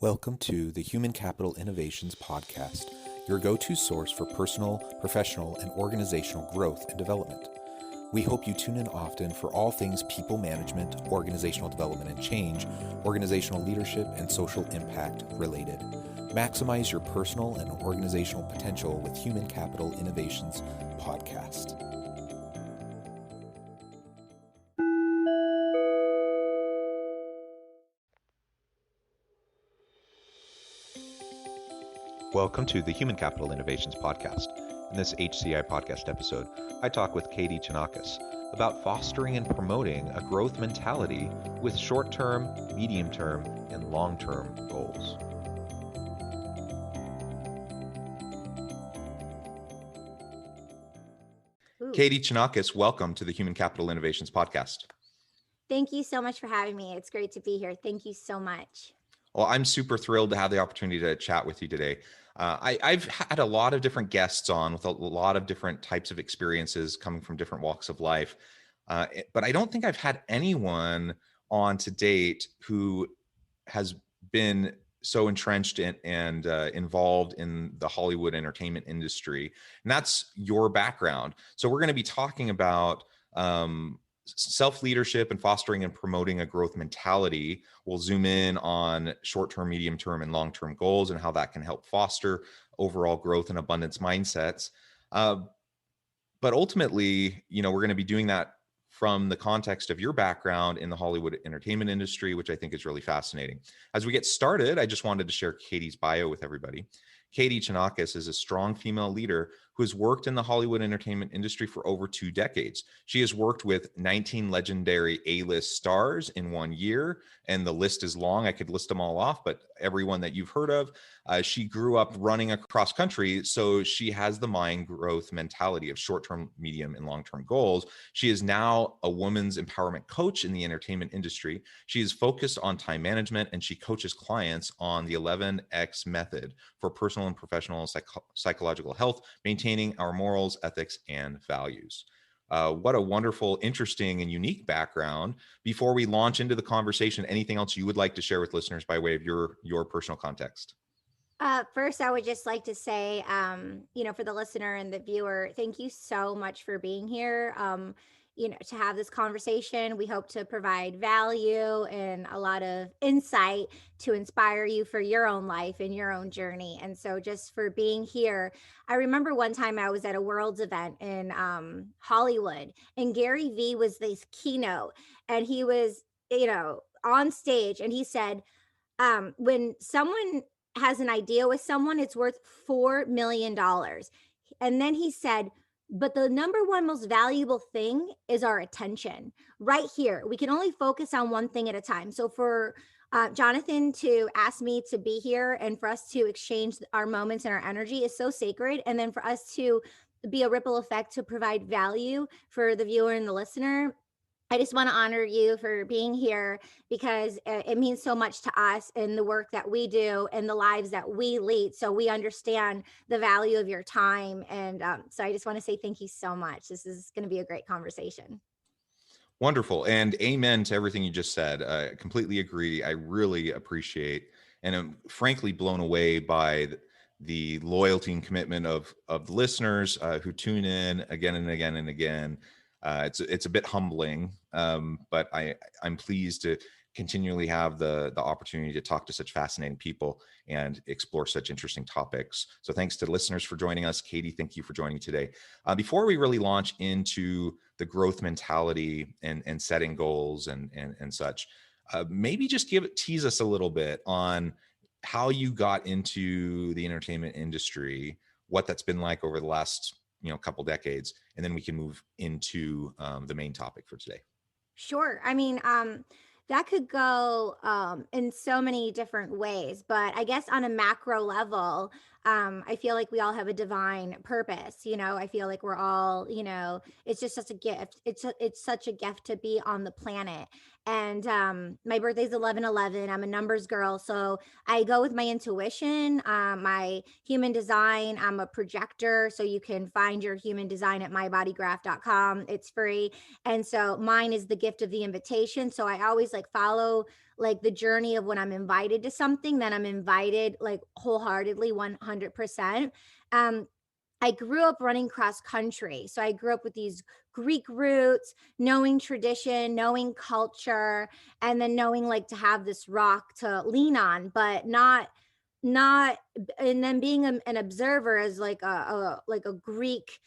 Welcome to the Human Capital Innovations Podcast, your go-to source for personal, professional, and organizational growth and development. We hope you tune in often for all things people management, organizational development and change, organizational leadership, and social impact related. Maximize your personal and organizational potential with Human Capital Innovations Podcast. Welcome to the Human Capital Innovations Podcast. In this HCI podcast episode, I talk with Katie Chonacas about fostering and promoting a growth mentality with short-term, medium-term, and long-term goals. Katie Chonacas, welcome to the Human Capital Innovations Podcast. Thank you so much for having me. It's great to be here. Thank you so much. Well, I'm super thrilled to have the opportunity to chat with you today. I've had a lot of different guests on with a lot of different types of experiences coming from different walks of life. But I don't think I've had anyone on to date who has been so entrenched and involved in the Hollywood entertainment industry. And that's your background. So we're going to be talking about self-leadership and fostering and promoting a growth mentality. We'll zoom in on short-term, medium-term, and long-term goals and how that can help foster overall growth and abundance mindsets. But ultimately, we're going to be doing that from the context of your background in the Hollywood entertainment industry, which I think is really fascinating. As we get started, I just wanted to share Katie's bio with everybody. Katie Chonacas is a strong female leader who has worked in the Hollywood entertainment industry for over 2 decades. She has worked with 19 legendary A-list stars in 1 year, and the list is long. I could list them all off, but everyone that you've heard of. She grew up running across country, so she has the mind growth mentality of short-term, medium, and long-term goals. She is now a women's empowerment coach in the entertainment industry. She is focused on time management, and she coaches clients on the 11X method for personal and professional psychological health, maintaining our morals, ethics, and values. What a wonderful, interesting, and unique background. Before we launch into the conversation, anything else you would like to share with listeners by way of your personal context? First, I would just like to say, for the listener and the viewer, thank you so much for being here. To have this conversation, we hope to provide value and a lot of insight to inspire you for your own life and your own journey. And so just for being here, I remember one time I was at a World's event in Hollywood, and Gary Vee was this keynote, and he was, on stage, and he said, when someone has an idea with someone, it's worth $4 million. And then he said, but the number one most valuable thing is our attention right here. We can only focus on one thing at a time. So for Jonathan to ask me to be here and for us to exchange our moments and our energy is so sacred. And then for us to be a ripple effect to provide value for the viewer and the listener, I just want to honor you for being here because it means so much to us in the work that we do and the lives that we lead. So we understand the value of your time. And so I just want to say thank you so much. This is going to be a great conversation. Wonderful. And amen to everything you just said. I completely agree. I really appreciate and I'm frankly blown away by the loyalty and commitment of the listeners who tune in again and again and again. It's a bit humbling, but I'm pleased to continually have the opportunity to talk to such fascinating people and explore such interesting topics. So thanks to the listeners for joining us. Katie, thank you for joining me today. Before we really launch into the growth mentality and setting goals and such, maybe just tease us a little bit on how you got into the entertainment industry, what that's been like over the last couple decades, and then we can move into the main topic for today. Sure. I mean, that could go in so many different ways, but I guess on a macro level, I feel like we all have a divine purpose. I feel like we're all, it's just such a gift. It's such a gift to be on the planet. And my birthday's 11/11. I'm a numbers girl, so I go with my intuition, my human design. I'm a projector, so you can find your human design at mybodygraph.com. It's free. And so mine is the gift of the invitation. So I always follow like the journey of when I'm invited to something, then I'm invited like wholeheartedly 100%. Um, I grew up running cross country. So I grew up with these Greek roots, knowing tradition, knowing culture, and then knowing like to have this rock to lean on, but not and then being an observer as like a Greek,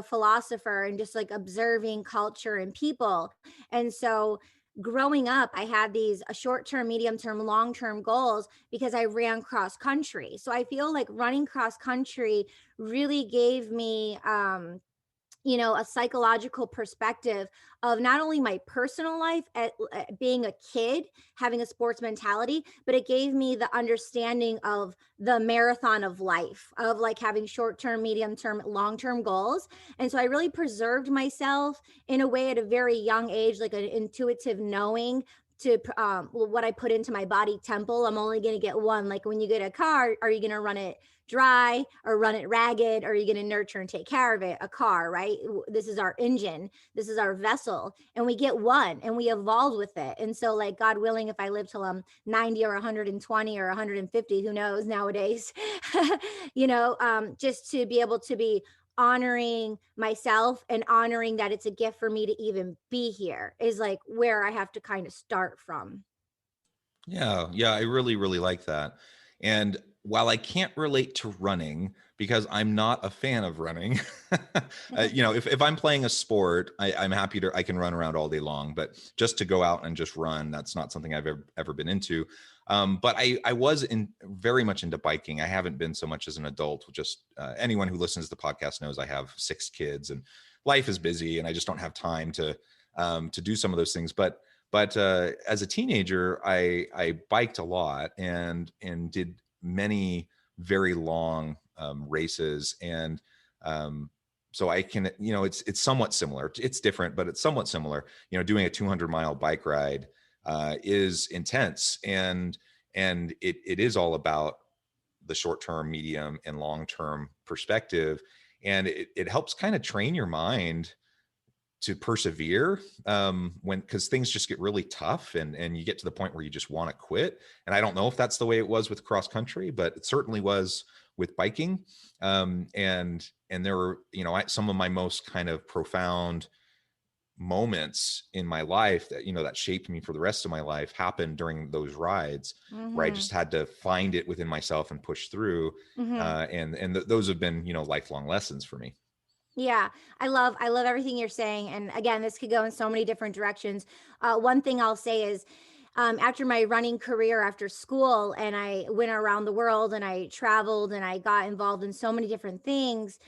philosopher, and just like observing culture and people. And so growing up, I had these short-term, medium-term, long-term goals because I ran cross country. So I feel like running cross country really gave me a psychological perspective of not only my personal life at being a kid having a sports mentality, but it gave me the understanding of the marathon of life, of like having short-term, medium-term, long-term goals. And so I really preserved myself in a way at a very young age, like an intuitive knowing to what I put into my body temple. I'm only going to get one. Like when you get a car, are you going to run it dry or run it ragged? Or are you going to nurture and take care of it? A car, right? This is our engine, this is our vessel, and we get one and we evolved with it. And so, like, God willing, if I live till I'm 90 or 120 or 150, who knows nowadays, just to be able to be honoring myself and honoring that it's a gift for me to even be here is like where I have to kind of start from. Yeah, yeah, I really, really like that. And while I can't relate to running because I'm not a fan of running, if I'm playing a sport, I'm happy I can run around all day long, but just to go out and just run, that's not something I've ever been into. But I was very much into biking. I haven't been so much as an adult. Just anyone who listens to the podcast knows I have 6 kids and life is busy, and I just don't have time to do some of those things. But as a teenager, I biked a lot and did many very long races, and so I can, it's somewhat similar. It's different, but it's somewhat similar. Doing a 200-mile bike ride is intense, and it is all about the short term, medium, and long term perspective, and it helps kind of train your mind to persevere because things just get really tough, and you get to the point where you just want to quit. And I don't know if that's the way it was with cross country, but it certainly was with biking. And there were, some of my most kind of profound moments in my life that shaped me for the rest of my life happened during those rides, where I Mm-hmm. just had to find it within myself and push through. Mm-hmm. Those have been, lifelong lessons for me. Yeah, I love everything you're saying. And again, this could go in so many different directions. One thing I'll say is, after my running career after school, and I went around the world and I traveled and I got involved in so many different things.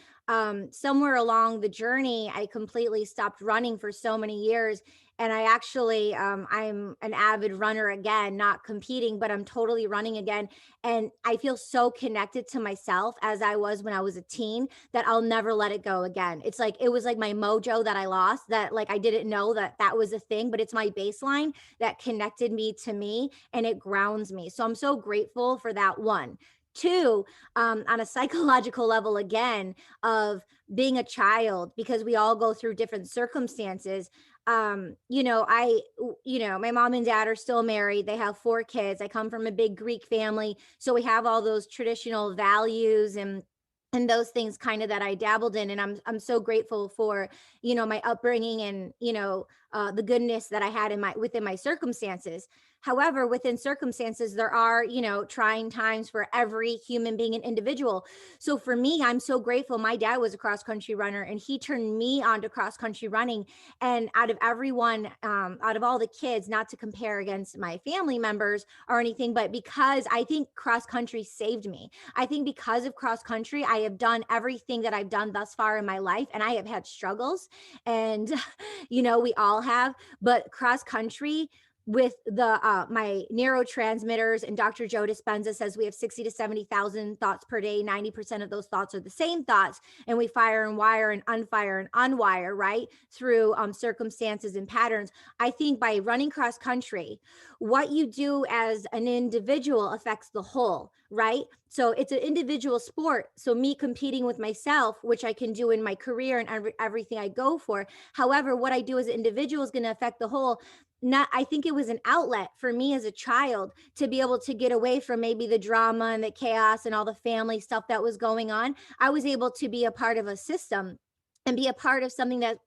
Somewhere along the journey, I completely stopped running for so many years. And I actually, I'm an avid runner again, not competing, but I'm totally running again. And I feel so connected to myself as I was when I was a teen that I'll never let it go again. It's like it was like my mojo that I lost, that like I didn't know that that was a thing, but it's my baseline that connected me to me, and it grounds me. So I'm so grateful for that. One. Two, on a psychological level, again, of being a child, because we all go through different circumstances. My mom and dad are still married. They have 4 kids. I come from a big Greek family. So we have all those traditional values and those things kind of that I dabbled in. And I'm so grateful for, my upbringing and, the goodness that I had within my circumstances. However, within circumstances, there are, trying times for every human being and individual. So for me, I'm so grateful. My dad was a cross country runner and he turned me on to cross country running. And out of everyone, out of all the kids, not to compare against my family members or anything, but because I think cross country saved me. I think because of cross country, I have done everything that I've done thus far in my life, and I have had struggles, and we all have. But cross country, with the my neurotransmitters, and Dr. Joe Dispenza says we have 60 to 70,000 thoughts per day. 90% of those thoughts are the same thoughts, and we fire and wire and unfire and unwire, right, through circumstances and patterns. I think by running cross country, what you do as an individual affects the whole, right? So it's an individual sport. So me competing with myself, which I can do in my career and everything I go for. However, what I do as an individual is going to affect the whole. Not, I think it was an outlet for me as a child to be able to get away from maybe the drama and the chaos and all the family stuff that was going on. I was able to be a part of a system and be a part of something that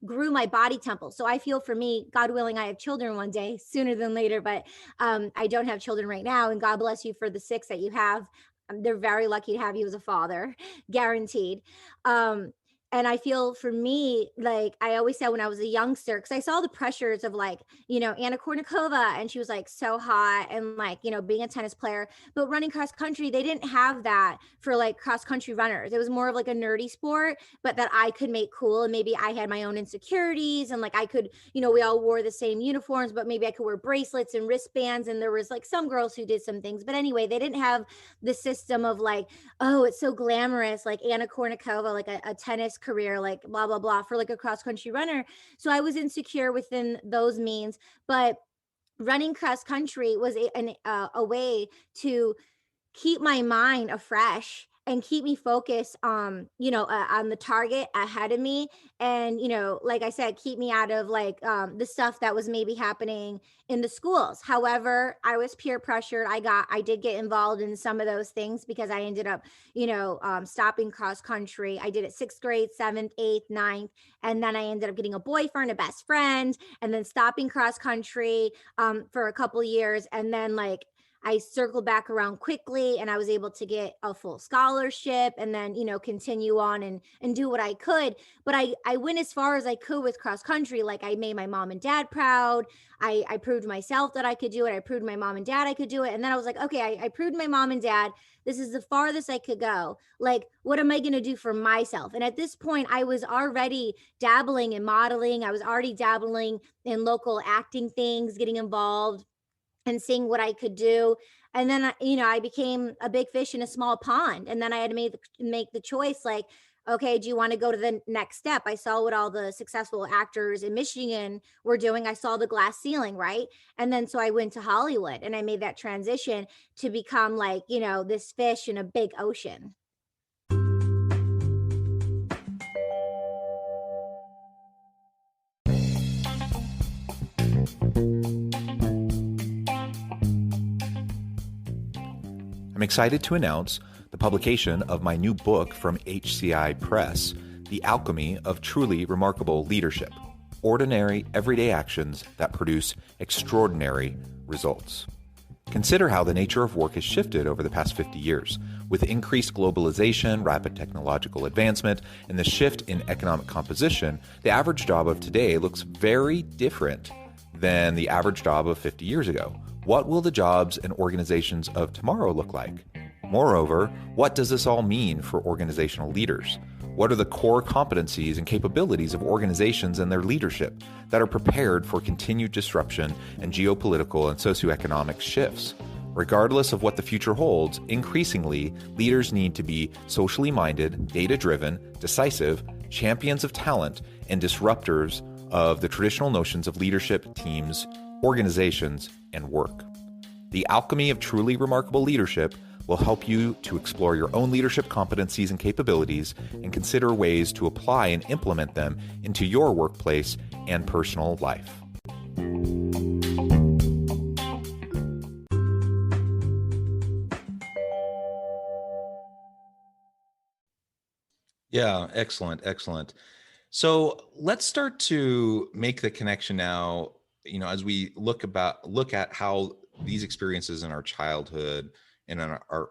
grew my body temple. So I feel, for me, God willing, I have children one day, sooner than later, but I don't have children right now. And God bless you for the 6 that you have. They're very lucky to have you as a father, guaranteed. Um, and I feel, for me, like I always said when I was a youngster, because I saw the pressures of, like, Anna Kournikova, and she was like so hot, and like, being a tennis player, but running cross country, they didn't have that for like cross country runners. It was more of like a nerdy sport, but that I could make cool. And maybe I had my own insecurities, and like I could, we all wore the same uniforms, but maybe I could wear bracelets and wristbands. And there was like some girls who did some things. But anyway, they didn't have the system of like, oh, it's so glamorous, like Anna Kournikova, like a tennis career, like blah, blah, blah, for like a cross country runner. So I was insecure within those means. But running cross country was a way to keep my mind afresh and keep me focused on the target ahead of me. And like I said, keep me out of like the stuff that was maybe happening in the schools. However, I was peer pressured. I did get involved in some of those things, because I ended up stopping cross country. I did it 6th grade, 7th, 8th, 9th, and then I ended up getting a boyfriend, a best friend, and then stopping cross country for a couple years. And then like I circled back around quickly, and I was able to get a full scholarship, and then, continue on and do what I could. But I went as far as I could with cross country. Like I made my mom and dad proud. I proved myself that I could do it. I proved my mom and dad I could do it. And then I was like, okay, I proved my mom and dad, this is the farthest I could go. Like, what am I going to do for myself? And at this point, I was already dabbling in modeling. I was already dabbling in local acting things, getting involved and seeing what I could do. And then, I became a big fish in a small pond. And then I had to make the choice, like, okay, do you want to go to the next step? I saw what all the successful actors in Michigan were doing. I saw the glass ceiling, right? And then so I went to Hollywood, and I made that transition to become like, this fish in a big ocean. I'm excited to announce the publication of my new book from HCI Press, The Alchemy of Truly Remarkable Leadership: Ordinary, Everyday Actions That Produce Extraordinary Results. Consider how the nature of work has shifted over the past 50 years. With increased globalization, rapid technological advancement, and the shift in economic composition, the average job of today looks very different than the average job of 50 years ago. What will the jobs and organizations of tomorrow look like? Moreover, what does this all mean for organizational leaders? What are the core competencies and capabilities of organizations and their leadership that are prepared for continued disruption and geopolitical and socioeconomic shifts? Regardless of what the future holds, increasingly, leaders need to be socially minded, data-driven, decisive, champions of talent, and disruptors of the traditional notions of leadership, teams, organizations, and work. The Alchemy of Truly Remarkable Leadership will help you to explore your own leadership competencies and capabilities and consider ways to apply and implement them into your workplace and personal life. Yeah, excellent, excellent. So let's start to make the connection now, as we look at how these experiences in our childhood and in our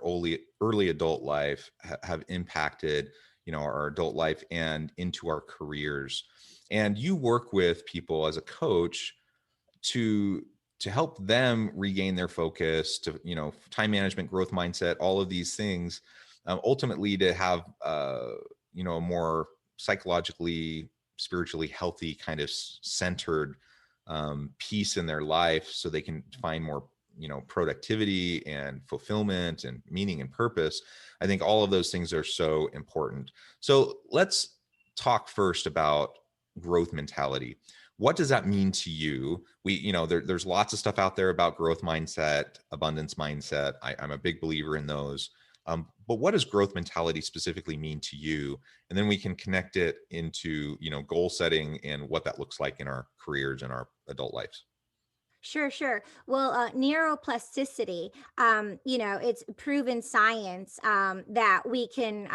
early adult life have impacted, our adult life and into our careers. And you work with people as a coach to help them regain their focus, to, time management, growth mindset, all of these things, ultimately to have, a more psychologically, spiritually healthy kind of centered peace in their life, so they can find more productivity and fulfillment and meaning and purpose. I think all of those things are so important. So let's talk first about growth mentality. What does that mean to you? There's lots of stuff out there about growth mindset, abundance mindset. I'm a big believer in those. But what does growth mentality specifically mean to you? And then we can connect it into, goal setting and what that looks like in our careers and our adult lives. Sure, sure. Well, neuroplasticity, it's proven science that we can,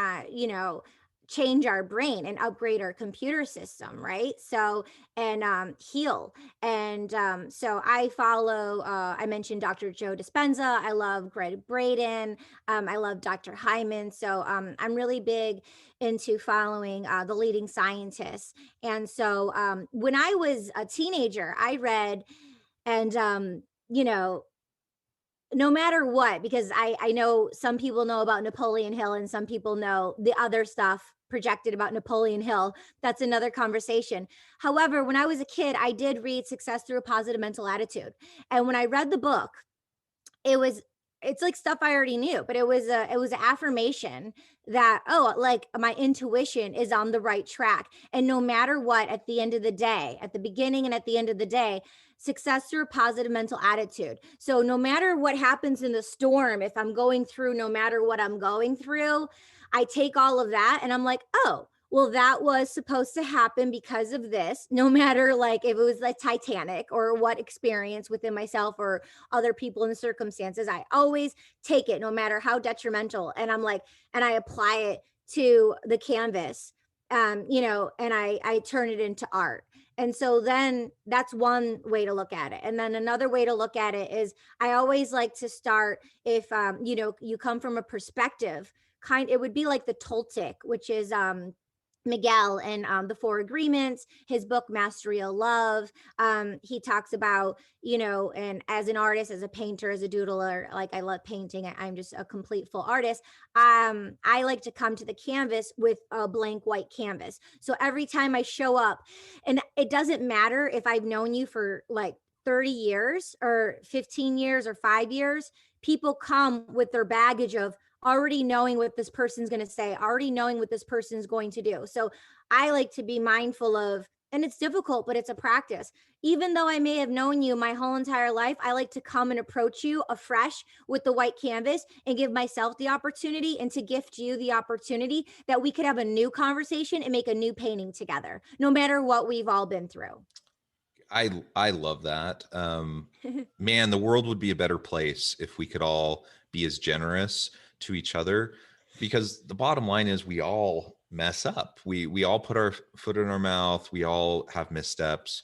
change our brain and upgrade our computer system, right? So, and heal. And so I follow, I mentioned Dr. Joe Dispenza. I love Greg Braden. I love Dr. Hyman. So I'm really big into following the leading scientists. And so when I was a teenager, I read, and no matter what, because I know some people know about Napoleon Hill and some people know the other stuff projected about Napoleon Hill. That's another conversation. However, when I was a kid, I did read Success Through a Positive Mental Attitude. And when I read the book, it was it's like stuff I already knew, but it was an affirmation that, oh, like my intuition is on the right track. And no matter what, at the end of the day, at the beginning and at the end of the day, success through a positive mental attitude. So no matter what happens in the storm, if I'm going through, no matter what I'm going through, I take all of that and I'm like, oh, well, that was supposed to happen because of this, no matter like if it was like Titanic or what experience within myself or other people and circumstances. I always take it, no matter how detrimental. And I'm like, and I apply it to the canvas, and I turn it into art. And so then that's one way to look at it. And then another way to look at it is I always like to start if, you come from a perspective it would be like the Toltec, which is, Miguel and the Four Agreements, his book Mastery of Love. He talks about, and as an artist, as a painter, as a doodler, like I love painting. I'm just a complete full artist. I like to come to the canvas with a blank white canvas. So every time I show up, and it doesn't matter if I've known you for like 30 years or 15 years or 5 years, people come with their baggage of already knowing what this person's going to say, already knowing what this person's going to do. So I like to be mindful of, and it's difficult, but it's a practice. Even though I may have known you my whole entire life, I like to come and approach you afresh with the white canvas and give myself the opportunity and to gift you the opportunity that we could have a new conversation and make a new painting together, no matter what we've all been through. I love that. Man, the world would be a better place if we could all be as generous to each other, because the bottom line is we all mess up. We all put our foot in our mouth. We all have missteps.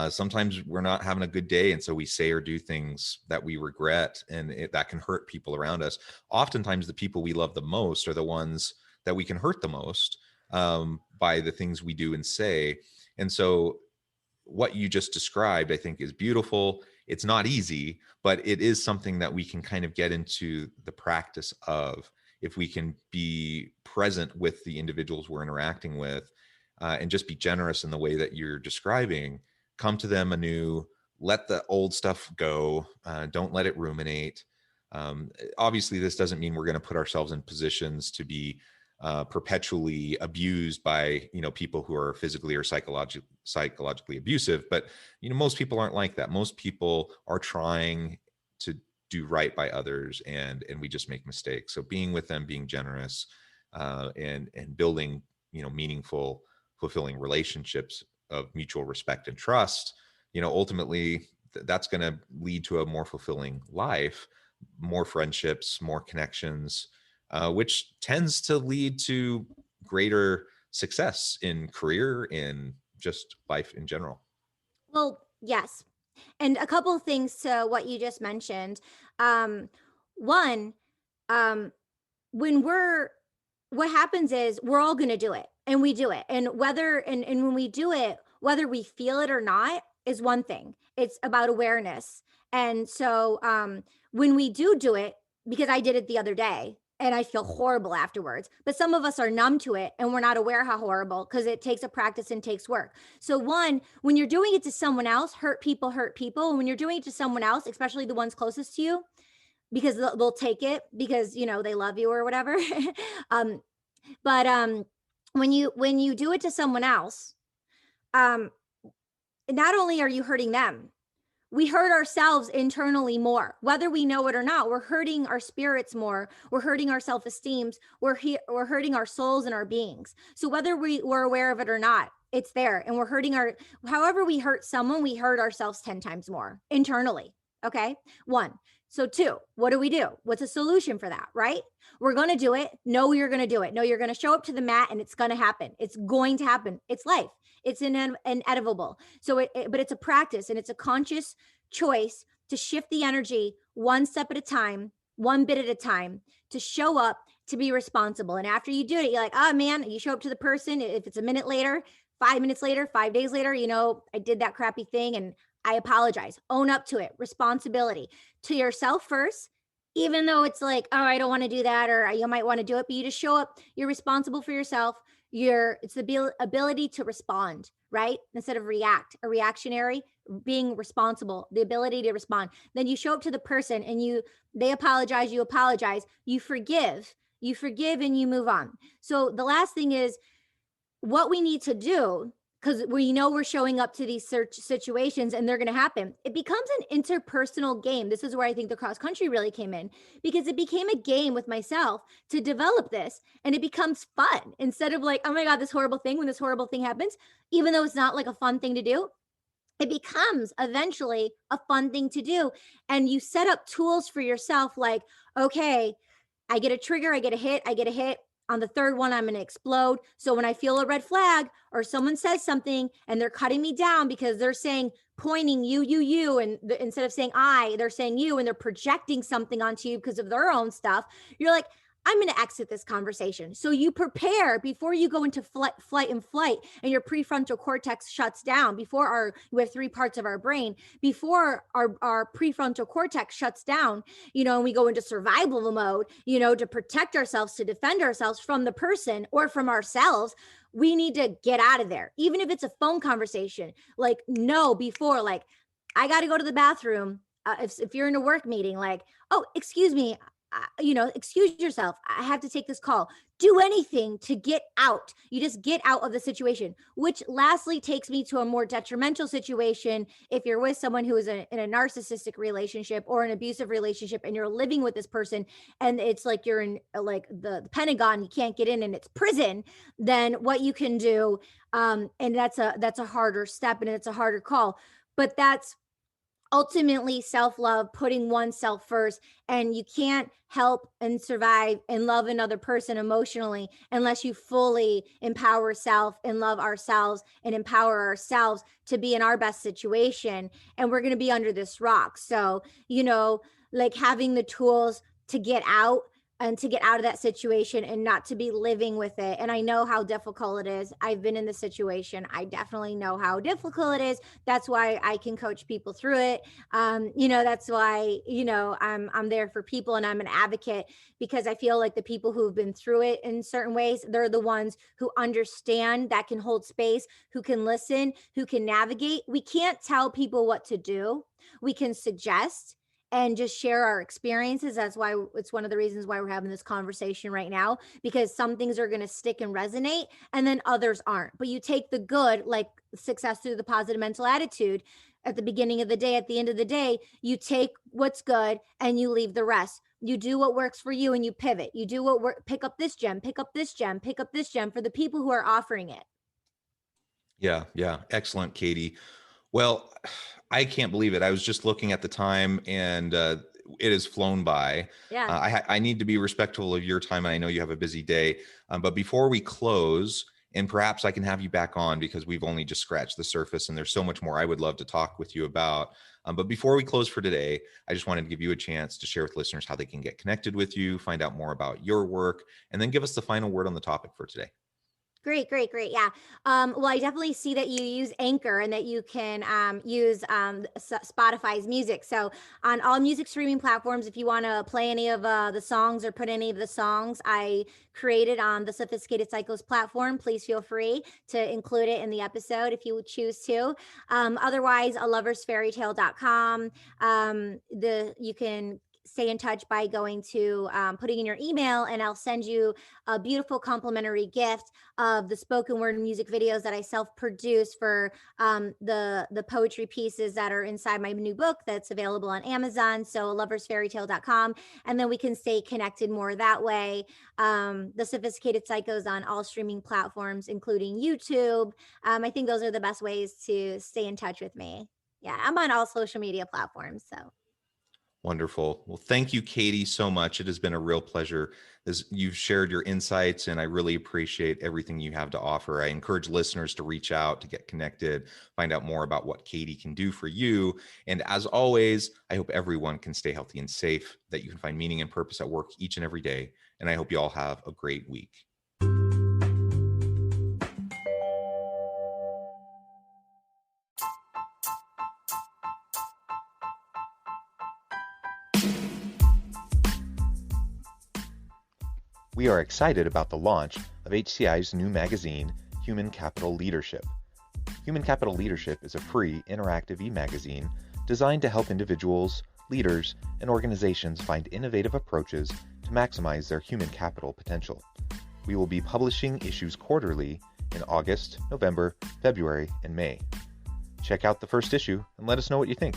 Sometimes we're not having a good day, and so we say or do things that we regret, and that can hurt people around us. Oftentimes, the people we love the most are the ones that we can hurt the most by the things we do and say. And so what you just described, I think, is beautiful. It's not easy, but it is something that we can kind of get into the practice of if we can be present with the individuals we're interacting with, and just be generous in the way that you're describing. Come to them anew, let the old stuff go, don't let it ruminate. Obviously, this doesn't mean we're going to put ourselves in positions to be perpetually abused by people who are physically or psychologically abusive, but most people aren't like that. Most people are trying to do right by others, and we just make mistakes. So being with them, being generous, and building meaningful, fulfilling relationships of mutual respect and trust, ultimately that's going to lead to a more fulfilling life, more friendships, more connections, which tends to lead to greater success in career, in just life in general. Well, yes. And a couple of things to what you just mentioned. One, what happens is we're all going to do it, and we do it. And and when we do it, whether we feel it or not is one thing. It's about awareness. And so when we do it, because I did it the other day, and I feel horrible afterwards. But some of us are numb to it and we're not aware how horrible, because it takes a practice and takes work. So one, when you're doing it to someone else, hurt people. And when you're doing it to someone else, especially the ones closest to you, because they'll take it because, they love you or whatever. But when you do it to someone else, not only are you hurting them, we hurt ourselves internally more, whether we know it or not. We're hurting our spirits more. We're hurting our self-esteems. We're hurting our souls and our beings. So whether we're aware of it or not, it's there. And we're hurting however we hurt someone, we hurt ourselves 10 times more internally. Okay. 1. So 2, what do? What's a solution for that, right? We're going to do it. No, you're going to do it. No, you're going to show up to the mat and it's going to happen. It's going to happen. It's life. It's inevitable. So but it's a practice, and it's a conscious choice to shift the energy one step at a time, one bit at a time, to show up, to be responsible. And after you do it, you're like, oh man, you show up to the person. If it's a minute later, 5 minutes later, 5 days later, I did that crappy thing and I apologize. Own up to it. Responsibility to yourself first, even though it's like, oh, I don't want to do that, or you might want to do it, but you just show up. You're responsible for yourself. It's the ability to respond, right? Instead of react, a reactionary, being responsible, the ability to respond. Then you show up to the person and they apologize, you apologize, you forgive, and you move on. So the last thing is what we need to do, because we know we're showing up to these situations and they're going to happen. It becomes an interpersonal game. This is where I think the cross country really came in, because it became a game with myself to develop this, and it becomes fun instead of like, oh my God, this horrible thing, when this horrible thing happens, even though it's not like a fun thing to do, it becomes eventually a fun thing to do. And you set up tools for yourself like, okay, I get a trigger, I get a hit. On the third one, I'm going to explode. So when I feel a red flag or someone says something and they're cutting me down because they're saying, pointing you, and instead of saying they're saying you, and they're projecting something onto you because of their own stuff, you're like, I'm going to exit this conversation. So you prepare before you go into flight, and your prefrontal cortex shuts down. We have 3 parts of our brain. Before our prefrontal cortex shuts down, and we go into survival mode, to protect ourselves, to defend ourselves from the person or from ourselves. We need to get out of there. Even if it's a phone conversation, like before, like, I got to go to the bathroom. If you're in a work meeting, like, oh, excuse me, excuse yourself, I have to take this call. Do anything to get out. You just get out of the situation, which lastly takes me to a more detrimental situation. If you're with someone who is in a narcissistic relationship or an abusive relationship, and you're living with this person, and it's like you're in like the Pentagon, you can't get in, and it's prison, then what you can do, and that's a harder step, and it's a harder call, but that's ultimately self-love, putting oneself first. And you can't help and survive and love another person emotionally unless you fully empower self and love ourselves and empower ourselves to be in our best situation. And we're going to be under this rock. So, like having the tools to get out, and to get out of that situation and not to be living with it. And I know how difficult it is. I've been in the situation. I definitely know how difficult it is. That's why I can coach people through it. That's why, I'm there for people, and I'm an advocate, because I feel like the people who've been through it in certain ways, they're the ones who understand, that can hold space, who can listen, who can navigate. We can't tell people what to do. We can suggest and just share our experiences. That's why it's one of the reasons why we're having this conversation right now, because some things are going to stick and resonate, and then others aren't. But you take the good, like success through the positive mental attitude. At the beginning of the day, at the end of the day, you take what's good and you leave the rest. You do what works for you and you pivot. You do pick up this gem, pick up this gem, pick up this gem for the people who are offering it. Yeah. Excellent, Katie. Well, I can't believe it. I was just looking at the time, and it has flown by. Yeah. I need to be respectful of your time. And I know you have a busy day. But before we close, and perhaps I can have you back on, because we've only just scratched the surface and there's so much more I would love to talk with you about. But before we close for today, I just wanted to give you a chance to share with listeners how they can get connected with you, find out more about your work, and then give us the final word on the topic for today. Great. Yeah. Well, I definitely see that you use Anchor, and that you can use Spotify's music. So on all music streaming platforms, if you want to play any of the songs or put any of the songs I created on the Sophisticated Cycles platform, please feel free to include it in the episode if you would choose to. Otherwise, a loversfairytale.com. You can stay in touch by going to putting in your email, and I'll send you a beautiful complimentary gift of the spoken word music videos that I self-produce for the poetry pieces that are inside my new book that's available on Amazon. So loversfairytale.com. And then we can stay connected more that way. The Sophisticated Psychos on all streaming platforms, including YouTube. I think those are the best ways to stay in touch with me. Yeah, I'm on all social media platforms. So Wonderful. Well, thank you, Katie, so much. It has been a real pleasure as you've shared your insights, and I really appreciate everything you have to offer. I encourage listeners to reach out, to get connected, find out more about what Katie can do for you. And as always, I hope everyone can stay healthy and safe, that you can find meaning and purpose at work each and every day. And I hope you all have a great week. We are excited about the launch of HCI's new magazine, Human Capital Leadership. Human Capital Leadership is a free, interactive e-magazine designed to help individuals, leaders, and organizations find innovative approaches to maximize their human capital potential. We will be publishing issues quarterly in August, November, February, and May. Check out the first issue and let us know what you think.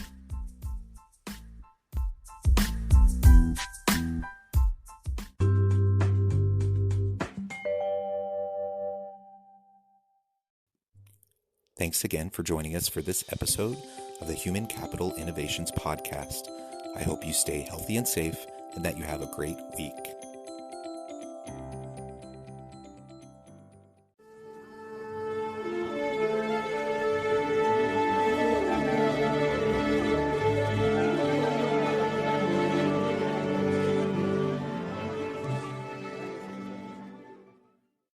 Thanks again for joining us for this episode of the Human Capital Innovations Podcast. I hope you stay healthy and safe and that you have a great week.